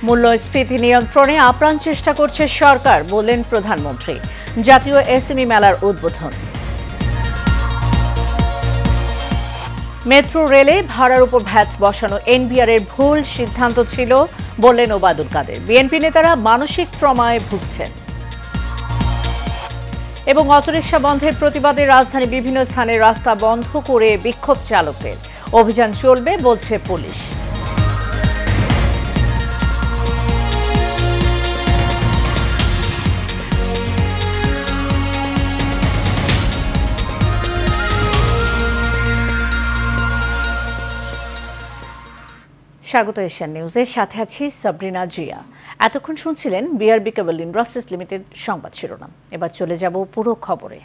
মূল্যস্ফীতি নিয়ন্ত্রণে আপ্রাণ চেষ্টা করছে সরকার, বললেন প্রধানমন্ত্রী। জাতীয় এসএমই মেলার উদ্বোধন। মেট্রো রেলে ভাড়ার উপর ভ্যাট বসানো এনবিআর এর ভুল সিদ্ধান্ত ছিল, বললেন ওবায়দুল কাদের। বিএনপি নেতারা মানসিক ট্রমায় ভুগছেন। এবং অটোরিকশা বন্ধের প্রতিবাদে রাজধানী বিভিন্ন স্থানে রাস্তা বন্ধ করে বিক্ষোভ চালকদের। অভিযান চলবে বলছে পুলিশ। স্বাগত এশিয়ান নিউজের সাথে আছি সাবরিনা জিয়া। এতক্ষণ শুনছিলেন বিআরবি কেবল ইন্ডাস্ট্রিজ লিমিটেড সংবাদ শিরোনাম। এবার চলে যাব পুরো খবরে।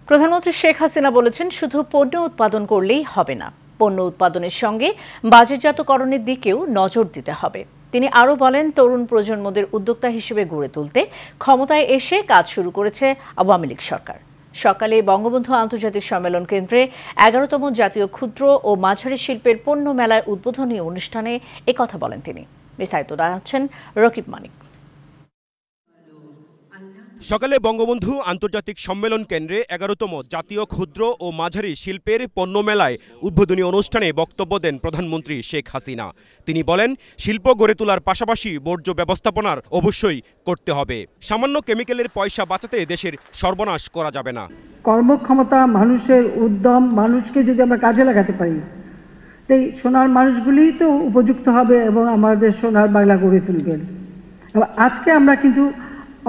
প্রধানমন্ত্রী শেখ হাসিনা বলেছেন, শুধু পণ্য উৎপাদন করলেই হবে না, পণ্য উৎপাদনের সঙ্গে বাজারজাতকরণের দিকেও নজর দিতে হবে। তিনি আরও বলেন, তরুণ প্রজন্মদের উদ্যোক্তা হিসেবে গড়ে তুলতে ক্ষমতায় এসে কাজ শুরু করেছে আওয়ামী লীগ সরকার। সকালে বঙ্গবন্ধু আন্তর্জাতিক সম্মেলন কেন্দ্রে ১১তম জাতীয় ক্ষুদ্র ও মাঝারি শিল্পের পণ্য মেলার উদ্বোধনী অনুষ্ঠানে একথা বলেন তিনি। বিস্তারিত জানাচ্ছেন রকিব মানিক। সকালে বঙ্গবন্ধু আন্তর্জাতিক সম্মেলন কেন্দ্রে ১১তম জাতীয় ক্ষুদ্র ও মাঝারি শিল্পের পণ্য মেলায় উদ্বোধনী অনুষ্ঠানে বক্তব্য দেন প্রধানমন্ত্রী শেখ হাসিনা। তিনি বলেন, শিল্প গড়ে তোলার পাশাপাশি বর্জ্য ব্যবস্থাপনার অবশ্যই করতে হবে। সামান্য কেমিক্যালের পয়সা বাঁচাতে দেশের সর্বনাশ করা যাবে না। কর্মক্ষমতা, মানুষের উদ্যম, মানুষকে যদি আমরা কাজে লাগাতে পারি, তাই সোনার মানুষগুলিই তো উপযুক্ত হবে এবং আমাদের সোনার বাংলা গড়ে তুলবেন। আজকে আমরা কিন্তু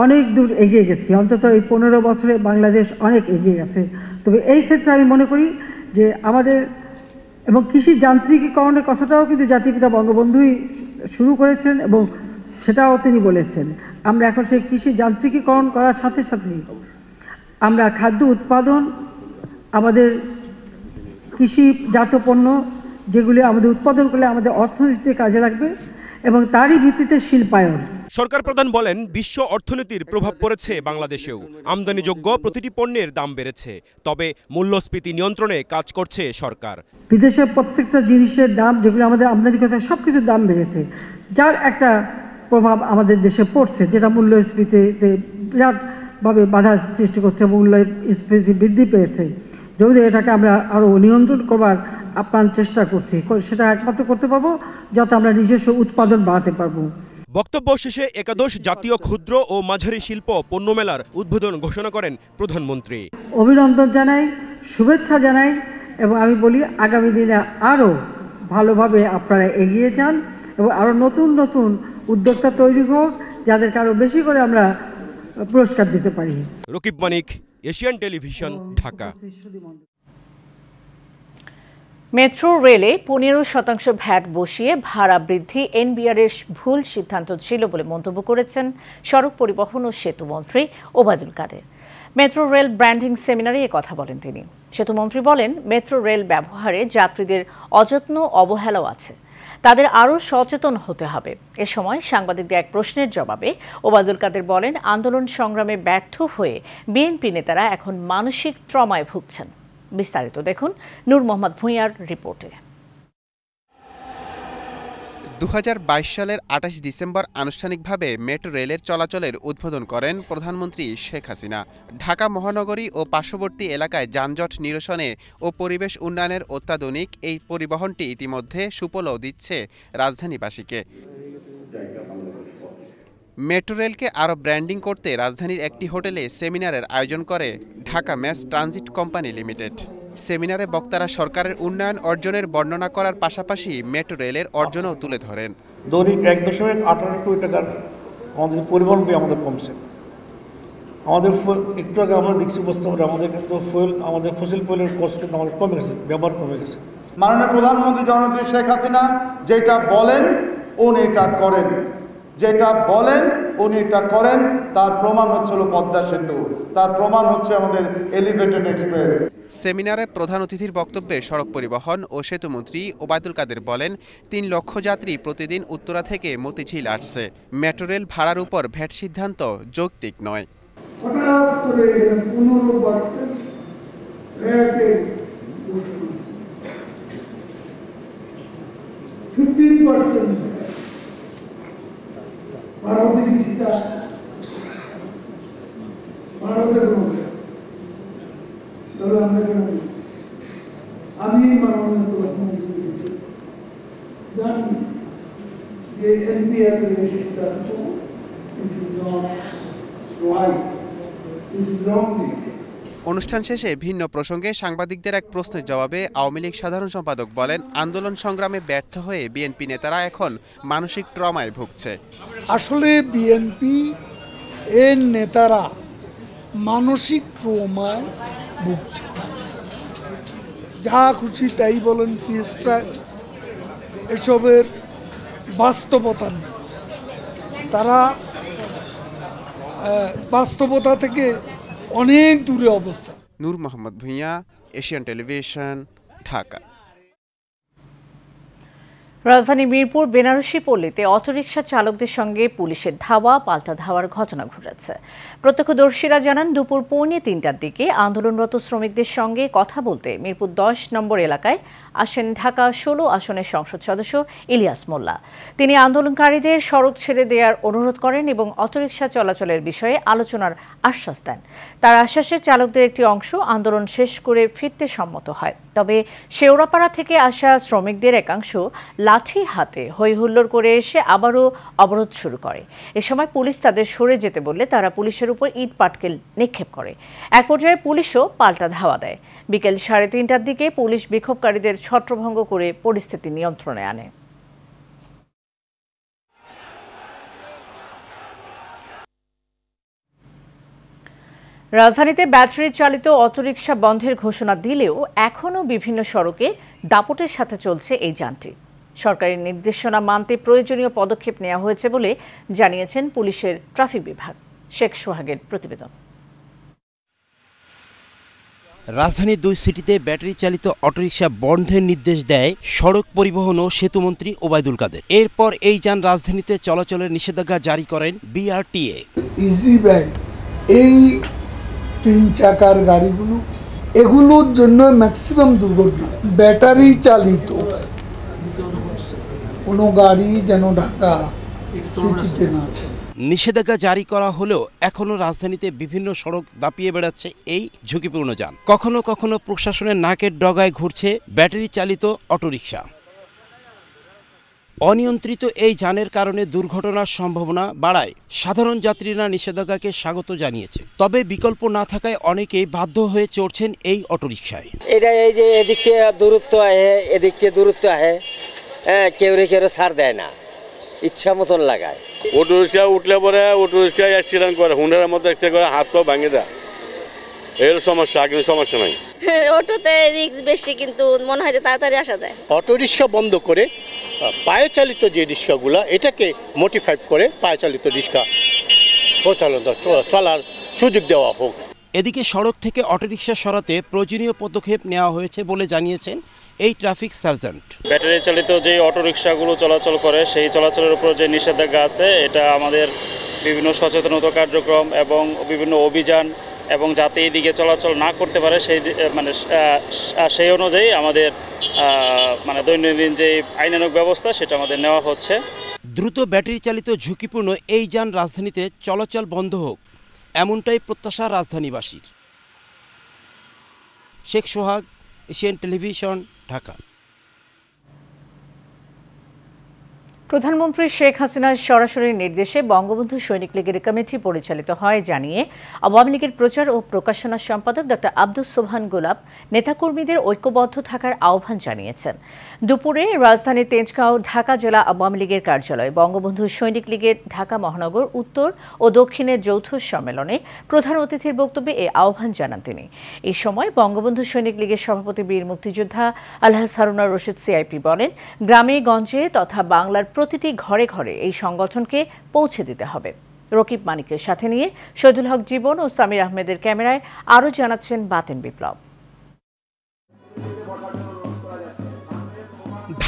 অনেক দূর এগিয়ে গেছি, অন্তত এই 15 বছরে বাংলাদেশ অনেক এগিয়ে গেছে। তবে এই ক্ষেত্রে আমি মনে করি যে আমাদের এবং কৃষি যান্ত্রিকীকরণের কথাটাও কিন্তু জাতিপিতা বঙ্গবন্ধুই শুরু করেছেন এবং সেটাও তিনি বলেছেন। আমরা এখন সেই কৃষি যান্ত্রিকীকরণ করার সাথে সাথে আমরা খাদ্য উৎপাদন, আমাদের কৃষিজাত পণ্য যেগুলি আমাদের উৎপাদন করলে আমাদের অর্থনীতিতে কাজে লাগবে এবং তারই ভিত্তিতে শিল্পায়ন। সরকার প্রধান বলেন, বিশ্ব অর্থনীতির প্রভাব পড়েছে বাংলাদেশেও। আমদানিযোগ্য প্রতিটি পণ্যের দাম বেড়েছে, তবে মূল্যস্ফীতি নিয়ন্ত্রণে কাজ করছে সরকার। বিদেশের প্রত্যেকটা জিনিসের দাম, যেগুলো আমাদের আমদানি করতে হয়, সব কিছুর দাম বেড়েছে, যার একটা প্রভাব আমাদের দেশে পড়ছে, যেটা মূল্যস্ফীতিতে বিরাটভাবে বাধা সৃষ্টি করছে। মূল্যস্ফীতি বৃদ্ধি পেয়েছে, যদি এটাকে আমরা আরও নিয়ন্ত্রণ করবার আপ্রাণ চেষ্টা করছি। সেটা একমাত্র করতে পারবো যাতে আমরা নিজস্ব উৎপাদন বাড়াতে পারবো। বক্তব্য শেষে একাদশ জাতীয় ক্ষুদ্র ও মাঝারি শিল্প পণ্য মেলার উদ্বোধন ঘোষণা করেন প্রধানমন্ত্রী। অভিনন্দন জানাই, শুভেচ্ছা জানাই এবং আমি বলি আগামী দিনে আরও ভালোভাবে আপনারা এগিয়ে যান এবং আরও নতুন নতুন উদ্যোক্তা তৈরি হোক, যাদেরকে আরও বেশি করে আমরা পুরস্কার দিতে পারি। রকিব মানিক, এশিয়ান টেলিভিশন, ঢাকা। মেট্রো রেলে 15% ভ্যাট বসিয়ে ভাড়া বৃদ্ধি এনবিআর এর ভুল সিদ্ধান্ত ছিল বলে মন্তব্য করেছেন সড়ক পরিবহন ও সেতু মন্ত্রী Obaidul Quader. Metro rail branding সেমিনারে কথা বলেন তিনি। সেতুমন্ত্রী বলেন, মেট্রো রেল ব্যবহারে যাত্রীদের অযত্ন অবহেলাও আছে, তাদের আরও সচেতন হতে হবে। এ সময় সাংবাদিকদের এক প্রশ্নের জবাবে ওবায়দুল কাদের বলেন, আন্দোলন সংগ্রামে ব্যর্থ হয়ে বিএনপি নেতারা এখন মানসিক ট্রমায় ভুগছেন। বিস্তারিত দেখুন নূর মোহাম্মদ ভূঁইয়ার রিপোর্টে। 2022 সালের 28 ডিসেম্বর আনুষ্ঠানিকভাবে মেট্রো রেলের চলাচলের উদ্বোধন করেন প্রধানমন্ত্রী শেখ হাসিনা। ঢাকা মহানগরী ও পার্শ্ববর্তী এলাকায় যানজট নিরসনে ও পরিবেশ উন্নয়নের অত্যাধুনিক এই পরিবহনটি ইতিমধ্যে সুফলও দিচ্ছে রাজধানীবাসীকে। মেট্রো রেলকে আরও ব্র্যান্ডিং করতে রাজধানীর একটি হোটেলে সেমিনারের আয়োজন করে Dhaka mass transit company limited. সেমিনারে বক্তারা সরকারের উন্নয়ন অর্জনের বর্ণনা করার পাশাপাশি মেট্রো রেলের অর্জনও তুলে ধরেন। দৈনিক 1.18 কোটি টাকার আমাদের পরিবহন ব্যয় আমাদের কমছে। আমাদের একটু আগে আমরা দেখছি উপস্থাপনা, আমাদের কিন্তু আমাদের ফসিল ফুয়েলের কস্ট কিন্তু আমাদের কমে গেছে, ব্যবহার কমে গেছে। মাননীয় প্রধানমন্ত্রী জননেত্রী শেখ হাসিনা যেটা বলেন উনি এটা করেন, যেটা বলেন উনি এটা করেন। তার প্রমাণ হচ্ছে পদ্মা সেতু, তার প্রমাণ হচ্ছে আমাদের এলিভেটেড এক্সপ্রেস। সেমিনারে প্রধান অতিথির বক্তব্যে সড়ক পরিবহন ও সেতুমন্ত্রী ওবায়দুল কাদের বলেন, 3 লক্ষ যাত্রী প্রতিদিন উত্তরা থেকে মতিঝিল আসছে। মেট্রো রেল ভাড়ার উপর ভ্যাট সিদ্ধান্ত যৌক্তিক নয়। আছেন ভারতে কিছুটা আছে ভারতের মধ্যে ধরো আমরা কেন আমি মাননীয় প্রধানমন্ত্রী জানি যে এনপিআর এর সিদ্ধান্ত this is not right this is wrong decision. অনুষ্ঠান শেষে ভিন্ন প্রসঙ্গে সাংবাদিকদের এক প্রশ্নের জবাবে আওয়ামী লীগ সাধারণ সম্পাদক বলেন, আন্দোলন সংগ্রামে ব্যর্থ হয়ে বিএনপি নেতারা এখন মানসিক ট্রমায় ভুগছে। আসলে বিএনপি এর নেতারা মানসিক ট্রমায় ভুগছে। যা খুশি তাই বলেন, ফ্রি স্ট্রাইক, এসবের বাস্তবতা নেই। তারা বাস্তবতা থেকে অনেক দূরে অবস্থা। নূর মোহাম্মদ ভূঁইয়া, এশিয়ান টেলিভিশন, ঢাকা। রাজধানী মিরপুর বেনারসি পল্লীতে অটোরিকশা চালকদের সঙ্গে পুলিশের ধাওয়া পাল্টা ধাওয়ার ঘটনা ঘটেছে। প্রত্যক্ষদর্শীরা জানান, দুপুর 2:45টার দিকে আন্দোলনরত শ্রমিকদের সঙ্গে কথা বলতে মিরপুর 10 নম্বর এলাকায় আসেন ঢাকা 16 আসনের সংসদ সদস্য ইলিয়াস মোল্লা। তিনি আন্দোলনকারীদের সড়ক ছেড়ে দেওয়ার অনুরোধ করেন এবং অটোরিকশা চলাচলের বিষয়ে আলোচনার আশ্বাস দেন। তার আশ্বাসে চালকদের একটি অংশ আন্দোলন শেষ করে ফিরতে সম্মত হয়। তবে শেওড়াপাড়া থেকে আসা শ্রমিকদের একাংশ লাঠি হাতে হই হুল্লোড় করে এসে আবারও অবরোধ শুরু করে। এ সময় পুলিশ তাদের সরে যেতে বললে তারা পুলিশের উপর ইট পাটকেল নিক্ষেপ করে। এক পর্যায়ে পুলিশও পাল্টা ধাওয়া দেয়। বিকেল 3:30টার দিকে পুলিশ বিক্ষোভকারীদের ছত্রভঙ্গ করে পরিস্থিতি নিয়ন্ত্রণে আনে। রাজধানীতে ব্যাটারি চালিত অটোরিকশা বন্ধের ঘোষণা দিলেও এখনও বিভিন্ন সড়কে দাপটের সাথে চলছে এই যানটি। সরকারি নির্দেশনা মানতে প্রয়োজনীয় পদক্ষেপ নেওয়া হয়েছে বলে জানিয়েছেন পুলিশের ট্রাফিক বিভাগ। শেখ সোহাগের প্রতিবেদন। রাজধানীর 2 সিটিতে ব্যাটারি চালিত অটোরিকশা বন্ধের নির্দেশ দেয় সড়ক পরিবহন ও সেতুমন্ত্রী ওবায়দুল কাদের। এরপর এই যান রাজধানীতে চলাচলের নিষেধাজ্ঞা জারি করেন বিআরটিএ। ইজি বাই, এই 3 চাকার গাড়িগুলো, এগুলোর জন্য ম্যাক্সিমাম দুর্ঘটনা। ব্যাটারি চালিত কোনো গাড়ি যেন ঢাকা সিটিতে না আছে। নিষেধাজ্ঞা জারি করা হলেও এখনও রাজধানীতে বিভিন্ন সড়ক দাপিয়ে বেড়াচ্ছে এই ঝুঁকিপূর্ণ যান। কখনো কখনো প্রশাসনের নাকের ডগায় ঘুরছে ব্যাটারি চালিত অটোরিকশা। অনিয়ন্ত্রিত এই যানের কারণে দুর্ঘটনার সম্ভাবনা বাড়ায়। সাধারণ যাত্রীরা নিষেধাজ্ঞাকে স্বাগত জানিয়েছে। তবে বিকল্প না থাকায় অনেকেই বাধ্য হয়ে চড়ছেন এই অটোরিকশায়। এটা এই যে এদিক থেকে দূরত্ব আহে, এদিক থেকে দূরত্ব আহে, কেউ ছাড় দেয় না, ইচ্ছা মতন লাগায়। অটোরিক্সা উঠলে পরে অটোরিক্সা অ্যাক্সিডেন্ট করে, হুন্ডারের মতো একটা করে হাত পা ভাঙে দেয়। এর সমস্যা, কিন্তু সমস্যা নাই। অটোতে রিস্ক বেশি, কিন্তু মনে হয় যে তাড়াতাড়ি আসা যায়। অটোরিক্সা বন্ধ করে পায়ে চালিত যে রিক্সাগুলো, এটাকে মডিফাই করে পায়ে চালিত রিক্সা চলার সুযোগ দেওয়া হোক। এদিকে সড়ক থেকে অটোরিকশা সরাতে প্রয়োজনীয় পদক্ষেপ নেওয়া হয়েছে বলে জানিয়েছেন এই ট্রাফিক সার্জেন্ট। ব্যাটারি চালিত যে অটোরিকশাগুলো চলাচল করে সেই চলাচলের উপর যে নিষেধাজ্ঞা আছে, এটা আমাদের বিভিন্ন সচেতনতা কার্যক্রম এবং বিভিন্ন অভিযান এবং যাতে এই দিকে চলাচল না করতে পারে সেই অনুযায়ী আমাদের দৈনন্দিন যে আইনানুগ ব্যবস্থা সেটা আমাদের নেওয়া হচ্ছে। দ্রুত ব্যাটারি চালিত ঝুঁকিপূর্ণ এই যান রাজধানীতে চলাচল বন্ধ হোক, এমনটাই প্রত্যাশা রাজধানীবাসীর। শেখ সোহাগ, এশিয়ান টেলিভিশন, ঢাকা। প্রধানমন্ত্রী শেখ হাসিনার সরাসরি নির্দেশে বঙ্গবন্ধু সৈনিক লীগের কমিটি পরিচালিত হয় জানিয়ে আওয়ামী লীগের প্রচার ও প্রকাশনা সম্পাদক ডক্টর আব্দুস সোবহান গোলাপ নেতাকর্মীদের ঐক্যবদ্ধ থাকার আহ্বান জানিয়েছেন। দুপুরে রাজধানীর তেজগাঁও ঢাকা জেলা আওয়ামী লীগের কার্যালয়ে বঙ্গবন্ধু সৈনিক লীগের ঢাকা মহানগর উত্তর ও দক্ষিণের যৌথ সম্মেলনে প্রধান অতিথির বক্তব্যে এই আহ্বান জানান তিনি। এই সময় বঙ্গবন্ধু সৈনিক লীগের সভাপতি বীর মুক্তিযোদ্ধা আলহাজ হারুনা রশিদ সিআইপি বলেন, গ্রামে গঞ্জে তথা বাংলার প্রতিটি ঘরে ঘরে এই সংগঠনকে পৌঁছে দিতে হবে। রকিব মানিকের সাথে নিয়ে শহীদুল হক জীবন ও সামির আহমেদের ক্যামেরায় আরও জানাচ্ছেন বাতেন বিপ্লব।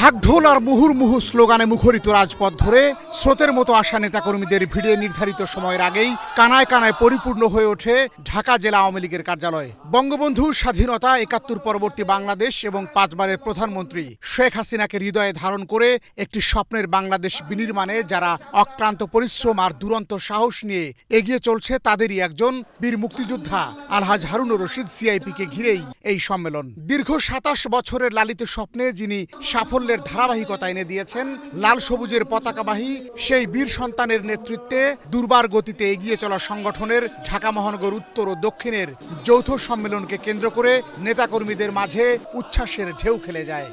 ঢাকঢোল আর মুহুর্মুহু স্লোগানে মুখরিত রাজপথ ধরে স্রোতের মতো আসা নেতাকর্মীদের ভিড়ে নির্ধারিত সময়ের আগেই কানায় কানায় পরিপূর্ণ হয়ে ওঠে ঢাকা জেলা আওয়ামী লীগের কার্যালয়। বঙ্গবন্ধু স্বাধীনতা, ৭১ পরবর্তী বাংলাদেশ এবং ৫ বারের প্রধানমন্ত্রী শেখ হাসিনাকে হৃদয়ে ধারণ করে একটি স্বপ্নের বাংলাদেশ বিনির্মাণে যারা অক্লান্ত পরিশ্রম আর দুরন্ত সাহস নিয়ে এগিয়ে চলছে তাদেরই একজন বীর মুক্তিযোদ্ধা আলহাজ হারুনুর রশিদ সিআইপিকে ঘিরেই এই সম্মেলন। দীর্ঘ ২৭ বছরের লালিত স্বপ্নে যিনি সাফল্যের ধারাবাহিকতা এনে দিয়েছেন, লাল সবুজের পতাকাবাহী সেই বীর সন্তানের নেতৃত্বে দুর্বার গতিতে এগিয়ে চলা সংগঠনের ঢাকা মহানগর উত্তর ও দক্ষিণের যৌথ সম্মেলনকে কেন্দ্র করে নেতাকর্মীদের মাঝে উচ্ছ্বাসের ঢেউ খেলে যায়।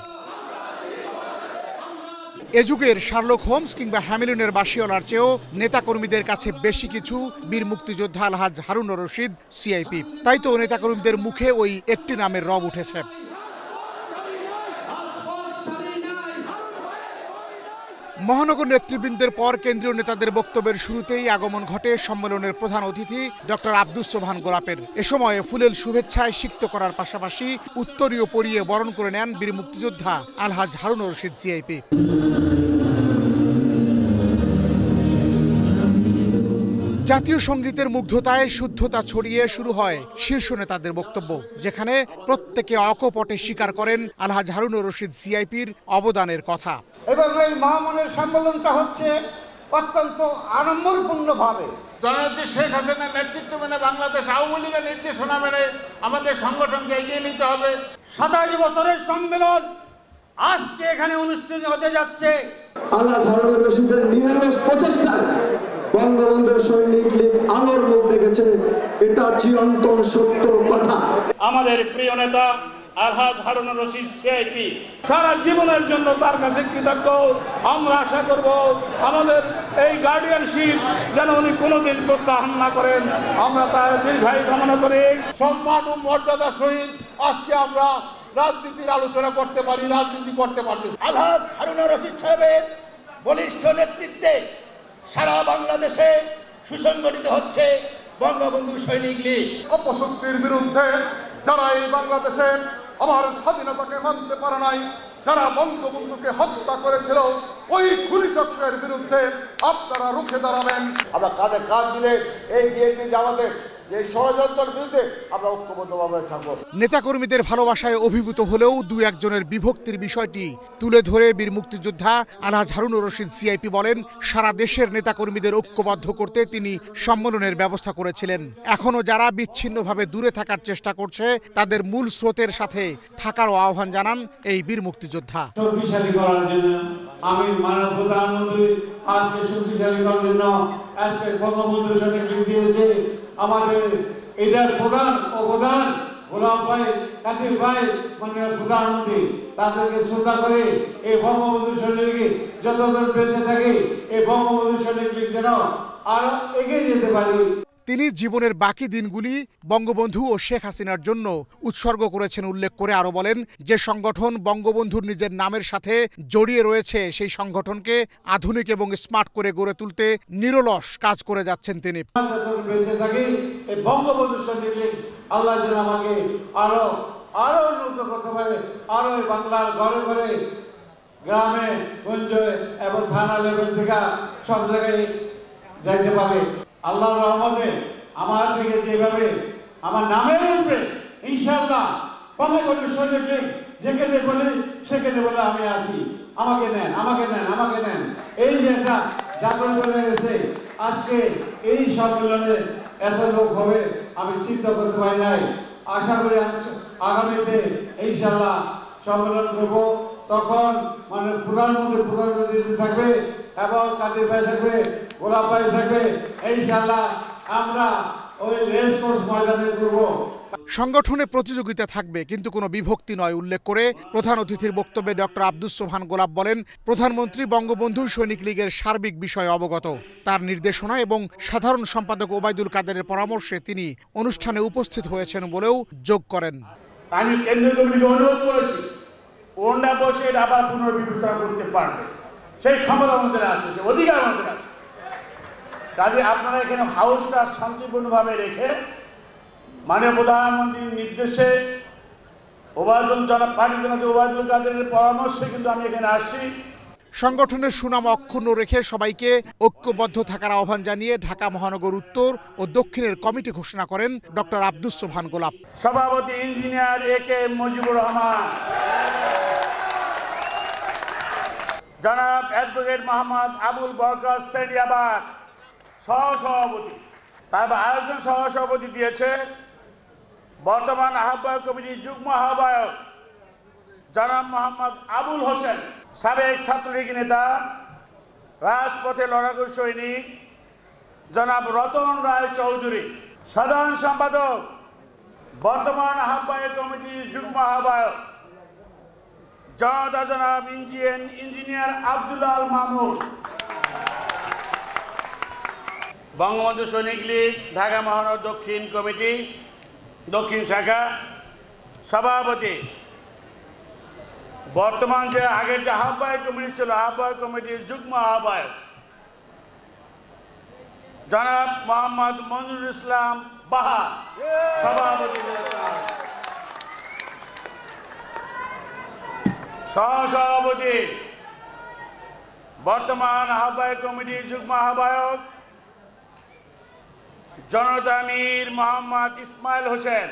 এ যুগের শার্লক হোমস কিংবা হ্যামিলনের বাসিওয়ালার চেয়েও নেতাকর্মীদের কাছে বেশি কিছু বীর মুক্তিযোদ্ধা আলহাজ হারুনুর রশিদ সিআইপি। তাই তো নেতাকর্মীদের মুখে ওই একটি নামের রব উঠেছে। মহানগর নেতৃবৃন্দের পর কেন্দ্রীয় নেতাদের বক্তব্যের শুরুতেই আগমন ঘটে সম্মেলনের প্রধান অতিথি ডক্টর আব্দুস সোবহান গোলাপের। এ সময় ফুলেল শুভেচ্ছায় সিক্ত করার পাশাপাশি উত্তরীয় পরিয়ে বরণ করে নেন বীর মুক্তিযোদ্ধা আলহাজ হারুনুর রশিদ সিআইপি। জাতীয় সঙ্গীতের মুগ্ধতায় শুদ্ধতা ছড়িয়ে শুরু হয় শীর্ষ নেতাদের বক্তব্য, যেখানে প্রত্যেকে অকপটে স্বীকার করেন আলহাজ হারুনুর রশিদ সিআইপির অবদানের কথা। এবং এই মহামনের সম্মেলনটা হচ্ছে অত্যন্ত আড়ম্বরপূর্ণভাবে জননেত্রী শেখ হাসিনার নেতৃত্ব মেনে বাংলাদেশ আওয়ামী লীগের নির্দেশনা মেনে আমাদের সংগঠনকে এগিয়ে নিতে হবে। ২৭ বছরের সম্মেলন আজকে এখানে অনুষ্ঠিত হতে যাচ্ছে। আলহাজ হারুনুর রশিদের নিরলস প্রচেষ্টায় বঙ্গবন্ধুর সৈনিক লীগ আলোর মুখ দেখেছে, এটা চিরন্তন সত্য কথা। আমাদের প্রিয় নেতা আলহাজ হারুনুর রশিদ সিআইপি সারা জীবনের জন্য তার কাছে কৃতজ্ঞ। আমরা আশা করব আমাদের এই গার্ডিয়ানশিপ যেন উনি কোনোদিন প্রত্যাহার না করেন, আমরা তার দীর্ঘায়ু কামনা করি। সম্মান ও মর্যাদার সহিত আজকে আমরা রাজনীতির আলোচনা করতে পারি, রাজনীতি করতে পারতেছি। আলহাজ হারুনুর রশিদ সাহেবের বলিষ্ঠ নেতৃত্বে সারা বাংলাদেশে সুসংগঠিত হচ্ছে বঙ্গবন্ধু সৈনিক লীগ। অপশক্তির বিরুদ্ধে যারা এই বাংলাদেশে আমার স্বাধীনতাকে মানতে পারে নাই, যারা বঙ্গবন্ধুকে হত্যা করেছিল, ওই খুনি চক্রের বিরুদ্ধে আপনারা রুখে দাঁড়াবেন। আমরা কাঁধে কাঁধ মিলে এই বিএনপি জামাতের যে ষড়যন্ত্রের বিরুদ্ধে আমরা ঐক্যবদ্ধভাবে থাকব। নেতাকর্মীদের ভালোবাসায় অভিভূত হলেও দু একজনের বিভক্তির বিষয়টি তুলে ধরে বীর মুক্তিযোদ্ধা আলহাজ হারুনুর রশিদ সিআইপি বলেন, সারা দেশের নেতাকর্মীদের ঐক্যবদ্ধ করতে তিনি সম্মেলনের ব্যবস্থা করেছিলেন। এখনো যারা বিচ্ছিন্নভাবে দূরে থাকার চেষ্টা করছে তাদের মূল স্রোতের সাথে থাকারও আহ্বান জানান এই বীর মুক্তিযোদ্ধা। শক্তিশালী করার জন্য আমি মাননীয় প্রধানমন্ত্রী আজকে শক্তিশালী করার জন্য আজকে বঙ্গবন্ধু সৈনিক লীগ দিয়েছে। আমাদের এটার প্রধান অবদান গোলাম ভাই, কাদির ভাই, মাননীয় প্রধানমন্ত্রী, তাদেরকে শ্রদ্ধা করে এই বঙ্গবন্ধু সৈনিক লীগ যতদিন বেঁচে থাকে এই বঙ্গবন্ধু সৈনিক লীগ যেন আরো এগিয়ে যেতে পারি। তিনি জীবনের বাকি দিনগুলি বঙ্গবন্ধু ও শেখ হাসিনার জন্য উৎসর্গ করেছেন উল্লেখ করে আরো বলেন, যে সংগঠন বঙ্গবন্ধুর নিজের নামের সাথে জড়িয়ে রয়েছে সেই সংগঠনকে আধুনিক এবং স্মার্ট করে গড়ে তুলতে নিরলস কাজ করে যাচ্ছেন তিনি। বেঁচে থাকি এই বঙ্গবন্ধু সৈনিক লীগ আল্লাহ যেন আমাকে আরো উন্নত করতে পারে, আরো বাংলার ঘরে ঘরে গ্রামে গঞ্জে এবং থানা লেভেল থেকে সব জায়গায় যাইতে পারে। আল্লাহর রহমতে আমার দিকে যেভাবে আমার নামের উপরে ইনশাআল্লাহ বঙ্গবন্ধু সৈনিক লীগ যেখানে বলি সেখানে বলে আমি আছি, আমাকে নেন, আমাকে নেন, আমাকে নেন। এই যে একটা জাগরণ করে গেছে আজকে এই সম্মেলনে এত লোক হবে আমি চিন্তা করতে পারি নাই। আশা করি আগামীতে ইনশাআল্লাহ সম্মেলন করব, তখন মানে প্রধানমন্ত্রী থাকবে এবং কাদির ভাই থাকবে, গোলাপ ভাই থাকবে। ইনশাআল্লাহ আমরা ওই রেস কোর্স ময়দানে করব। সংগঠনে প্রতিযোগিতা থাকবে কিন্তু কোনো বিভক্তি নয় উল্লেখ করে প্রধান অতিথির বক্তব্যে ডক্টর আব্দুস সোবহান গোলাপ বলেন, প্রধানমন্ত্রী বঙ্গবন্ধু সৈনিক লীগের সার্বিক বিষয়ে অবগত। তার নির্দেশনা এবং সাধারণ সম্পাদক ওবায়দুল কাদেরের পরামর্শে তিনি অনুষ্ঠানে উপস্থিত হয়েছেন বলেও যোগ করেন। আমি কেন্দ্রীয় কমিটিকে অনুরোধ করেছি, ওরা বসে এটা আবার পুনর্বিবেচনা করতে পারবে, সেই ক্ষমতা আমাদের আছে, সেই অধিকার আমাদের আছে। কাজে আপনারা এখানে হাউসটা শান্তিপূর্ণভাবে রেখে মাননীয় প্রধানমন্ত্রীর নির্দেশে জনাব পার্টিজন আছে ওবায়দুল কাদেরের পরামর্শে কিন্তু আমি এখানে আসছি। সংগঠনের সুনাম অক্ষুণ্ণ রেখে সবাইকে ঐক্যবদ্ধ থাকার আহ্বান জানিয়ে ঢাকা মহানগর উত্তর ও দক্ষিণের কমিটি ঘোষণা করেন ডক্টর আব্দুস সোবহান গোলাপ। সভাপতি ইঞ্জিনিয়ার এ.কে মুজিবুর রহমান, জনাব অ্যাডভোকেট মোহাম্মদ আবুল বরকত সেলিয়াবাদ সহসভাপতি। তারপর আয়োজন সহসভাপতি দিয়েছে বর্তমান আহ্বায়ক কমিটির যুগ্ম আহ্বায়ক জনাব মোহাম্মদ আবুল হোসেন, সাবেক ছাত্রলীগ নেতা, রাজপথে লড়াকু সৈনিক জনাব রতন রায় চৌধুরী। সাধারণ সম্পাদক বর্তমান আহ্বায়ক কমিটির যুগ্ম আহ্বায়ক জনাব ইঞ্জিনিয়ার আব্দুল্লাহ আল মামুন। বঙ্গবন্ধু সৈনিক লীগ ঢাকা মহানগর দক্ষিণ কমিটি দক্ষিণ শাখা সভাপতি, বর্তমান যে আগের যে আহ্বায়ক কমিটি ছিল আহ্বায়ক কমিটির যুগ্ম আহ্বায়ক জনাব মোহাম্মদ মনিরুল ইসলাম বাহা সভাপতি। সহসভাপতি বর্তমান আহ্বায়ক কমিটির যুগ্ম আহ্বায়ক জনতা আমির মোহাম্মদ ইসমাইল হোসেন,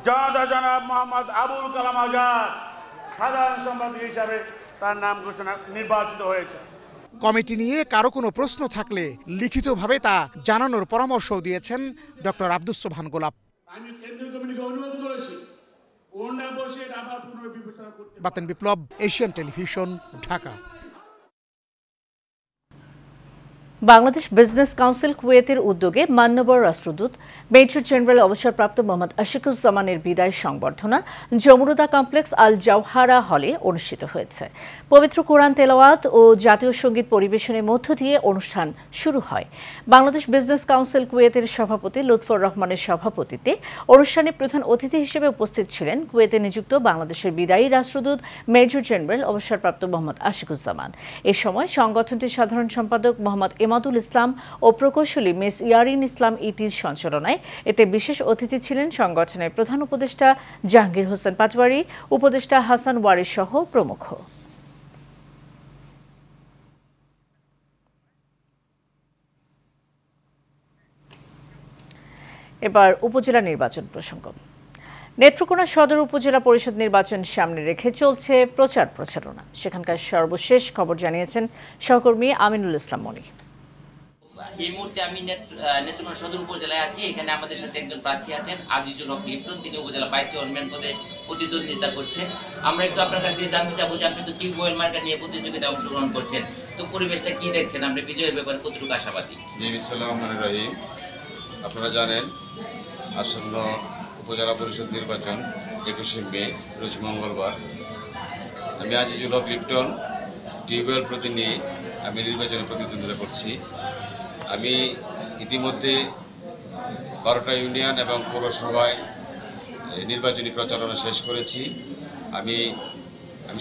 জনতা জনাব মোহাম্মদ আবুল কালাম আজাদ সাধারণ সম্পাদক হিসাবে তার নাম ঘোষণা নির্বাচিত হয়েছে। কমিটি নিয়ে কারো কোনো প্রশ্ন থাকলে লিখিতভাবে তা জানানোর পরামর্শ দিয়েছেন ডক্টর আব্দুস সোবহান গোলাপ। আমি কেন্দ্রীয় কমিটিকে অনুরোধ করেছি ওনা বসে আবার পুনর্বিবেচনা করতে। Baten Biplob, Asian television, Dhaka. Bangladesh business council কুয়েতের উদ্যোগে মান্যবর রাষ্ট্রদূত মেজর জেনারেল অবসরপ্রাপ্ত মোহাম্মদ আশিকুজ্জামানের বিদায় সংবর্ধনা যমুনা কমপ্লেক্স আল জাওহারা হলে অনুষ্ঠিত হয়েছে। পবিত্র কোরআন তেলাওয়াত ও জাতীয় সঙ্গীত পরিবেশনের মধ্য দিয়ে অনুষ্ঠান শুরু হয়। বাংলাদেশ বিজনেস কাউন্সিল কুয়েতের সভাপতি লুৎফর রহমানের সভাপতিত্বে অনুষ্ঠানে প্রধান অতিথি হিসেবে উপস্থিত ছিলেন কুয়েতে নিযুক্ত বাংলাদেশের বিদায়ী রাষ্ট্রদূত মেজর জেনারেল অবসরপ্রাপ্ত মোহাম্মদ আশিকুজ্জামান। এ সময় সংগঠনটির সাধারণ সম্পাদক মোহাম্মদ এমাদুল ইসলাম ও প্রকৌশলী মিস ইয়ারিন ইসলাম ইতির সঞ্চালনায় এতে বিশেষ অতিথি ছিলেন সংগঠনের প্রধান উপদেষ্টা জাহাঙ্গীর হোসেন পাটোয়ারি, উপদেষ্টা হাসান ওয়ারিস সহ প্রমুখ। এবার উপজেলা নির্বাচন প্রসঙ্গ। নেত্রকোনা সদর উপজেলা পরিষদ নির্বাচন সামনে রেখে চলছে প্রচারণা। সেখানকার সর্বশেষ খবর জানিয়েছেন সহকর্মী আমিনুল ইসলাম মনি। এই মুহূর্তে আমি নেত্রকোনা সদর উপজেলায় আছি। এখানে আমাদের সাথে একজন প্রার্থী আছেন আজিজুল হক লিপ্টন, তিনি উপজেলা ভাইস চেয়ারম্যান পদে প্রতিদ্বন্দ্বিতা করছেন। আমরা একটু আপনার কাছে জানতে চাবো যে আপনি তো টিউবওয়েল মার্কা নিয়ে প্রতিযোগিতায় অংশগ্রহণ করছেন, তো পরিবেশটা কি দেখছেন, আপনি বিজয়ের ব্যাপারে কতটুকু আশাবাদী? জি বিসমিল্লাহির রহমানির রহিম। আপনারা জানেন আসন্ন উপজেলা পরিষদ নির্বাচন 21শে মে রোজ মঙ্গলবার। আমি আজিজুল হক লিপ্টন টিউবওয়েল প্রতি নিয়ে আমি নির্বাচনে প্রতিদ্বন্দ্বিতা করছি। আমি ইতিমধ্যে 12টা ইউনিয়ন এবং পৌরসভায় নির্বাচনী প্রচারণা শেষ করেছি। আমি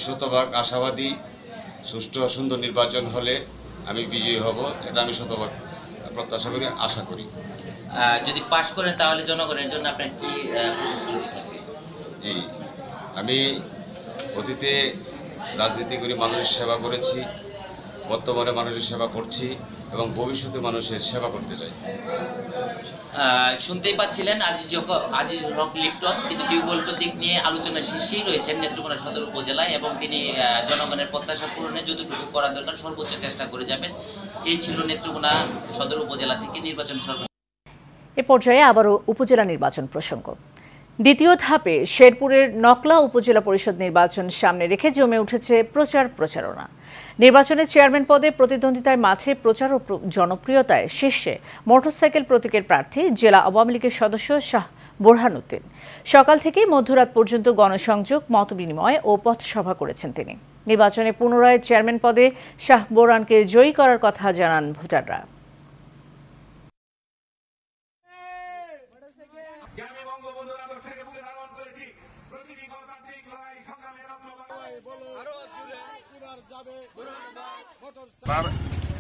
শতভাগ আশাবাদী সুষ্ঠু সুন্দর নির্বাচন হলে আমি বিজয়ী হব, এটা আমি শতভাগ প্রত্যাশা করি, আশা করি। যদি পাশ করেন তাহলে জনগণের জন্য আপনার কি প্রতিশ্রুতি থাকবে? জি, আমি অতীতে রাজনীতি করে মানুষের সেবা করেছি, বর্তমানে মানুষের সেবা করছি এবং ভবিষ্যতে মানুষের সেবা করতে চাই। শুনতেই পাচ্ছিলেন আজিজুল হক লিপ্টন, তিনি টিউবওয়েল প্রতীক নিয়ে আলোচনা শীর্ষেই রয়েছেন নেত্রকোনা সদর উপজেলায় এবং তিনি জনগণের প্রত্যাশা পূরণে যতটুকু করা দরকার সর্বোচ্চ চেষ্টা করে যাবেন। এই ছিল নেত্রকোনা সদর উপজেলা থেকে নির্বাচন সর্বোচ্চ। এ পর্যায়ে আবারও উপজেলা নির্বাচন প্রসঙ্গ। দ্বিতীয় ধাপে শেরপুরের নকলা উপজেলা পরিষদ নির্বাচন সামনে রেখে জমে উঠেছে প্রচারণা। নির্বাচনে চেয়ারম্যান পদে প্রতিদ্বন্দ্বিতায় মাঠে প্রচার ও জনপ্রিয়তায় শীর্ষে মোটরসাইকেল প্রতীকের প্রার্থী জেলা আওয়ামী লীগের সদস্য শাহ বোরহানুদ্দিন। সকাল থেকেই মধ্যরাত পর্যন্ত গণসংযোগ, মতবিনিময় ও পথসভা করেছেন তিনি। নির্বাচনে পুনরায় চেয়ারম্যান পদে শাহ বোরহানকে জয়ী করার কথা জানান ভোটাররা।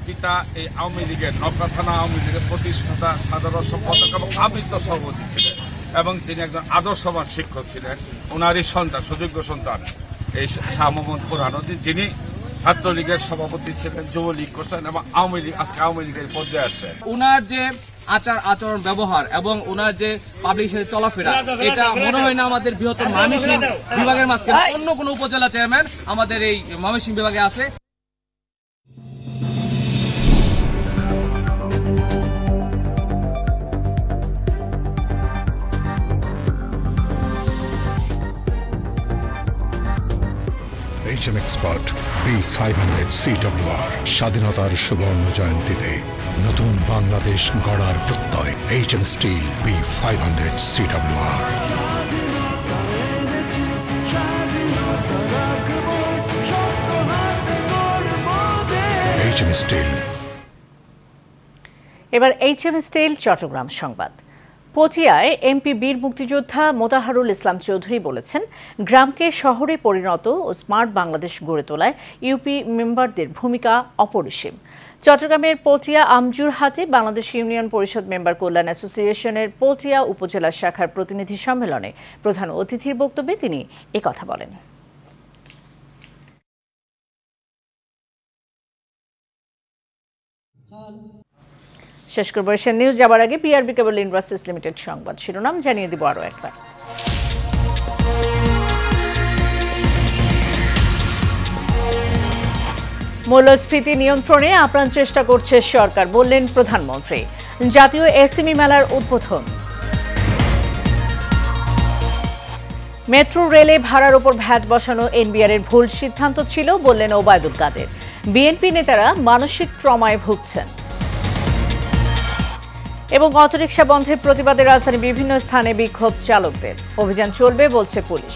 পিতা এই আওয়ামী লীগের নওগাঁ থানা আওয়ামী লীগের প্রতিষ্ঠাতা সাধারণ সম্পাদক এবং আবৃত্ত সভাপতি ছিলেন এবং তিনি একজন আদর্শবান শিক্ষক ছিলেন। ওনারই সন্তান, সুযোগ্য সন্তান এই শাহ মোহাম্মদ বুরহানুদ্দিন, যিনি ছাত্রলীগের সভাপতি ছিলেন, যুবলীগ করছেন এবং আওয়ামী লীগ আজকে আওয়ামী লীগের পর্যায়ে আসছে। ওনার যে আচরণ ব্যবহার এবং ওনার যে পাবলিক সাথে চলাফেরা, এটা মনে হয় না আমাদের বৃহত্তর ময়মনসিংহ বিভাগের মাঝখানে অন্য কোনো উপজেলা চেয়ারম্যান আমাদের এই ময়মনসিংহ বিভাগে আছে। HM Expert B500 CWR স্বাধীনতার সুবর্ণ জয়ন্তীতে নতুন বাংলাদেশ গড়ার প্রত্যয়। HM Steel B500 CWR। HM Steel। এবার HM Steel চট্টগ্রাম সংবাদ। পটিয়ায় এমপি বীর মুক্তিযোদ্ধা মোতাহারুল ইসলাম চৌধুরী বলেছেন, গ্রামকে শহরে পরিণত ও স্মার্ট বাংলাদেশ গড়ে তোলায় ইউপি মেম্বারদের ভূমিকা অপরিসীম। চট্টগ্রামের পটিয়া আমজুরহাটে বাংলাদেশ ইউনিয়ন পরিষদ মেম্বার কল্যাণ অ্যাসোসিয়েশনের পটিয়া উপজেলা শাখার প্রতিনিধি সম্মেলনে প্রধান অতিথির বক্তব্যে তিনি একথা বলেন। শেষ করব এশিয়ান নিউজ। যাবার আগে পিআরবি কেবল ইন্ডাস্ট্রিজ লিমিটেড সংবাদ শিরোনাম জানিয়ে দিব আরও একবার। মূল্যস্ফীতি নিয়ন্ত্রণে আপ্রাণ চেষ্টা করছে সরকার, বললেন প্রধানমন্ত্রী। জাতীয় এসএমই মেলার উদ্বোধন। মেট্রো রেলে ভাড়ার উপর ভ্যাট বসানো এনবিআরের ভুল সিদ্ধান্ত ছিল, বললেন ওবায়দুল কাদের। বিএনপি নেতারা মানসিক ট্রমায় ভুগছেন। এবং অটোরিকশা বন্ধের প্রতিবাদে রাজধানীর বিভিন্ন স্থানে বিক্ষোভ চালকদের। অভিযান চলবে বলছে পুলিশ।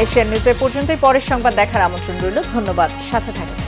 এশিয়ান নিউজ এ পর্যন্তই। পরের সংবাদ দেখার আমন্ত্রণ রইল। ধন্যবাদ, সাথে থাকুন।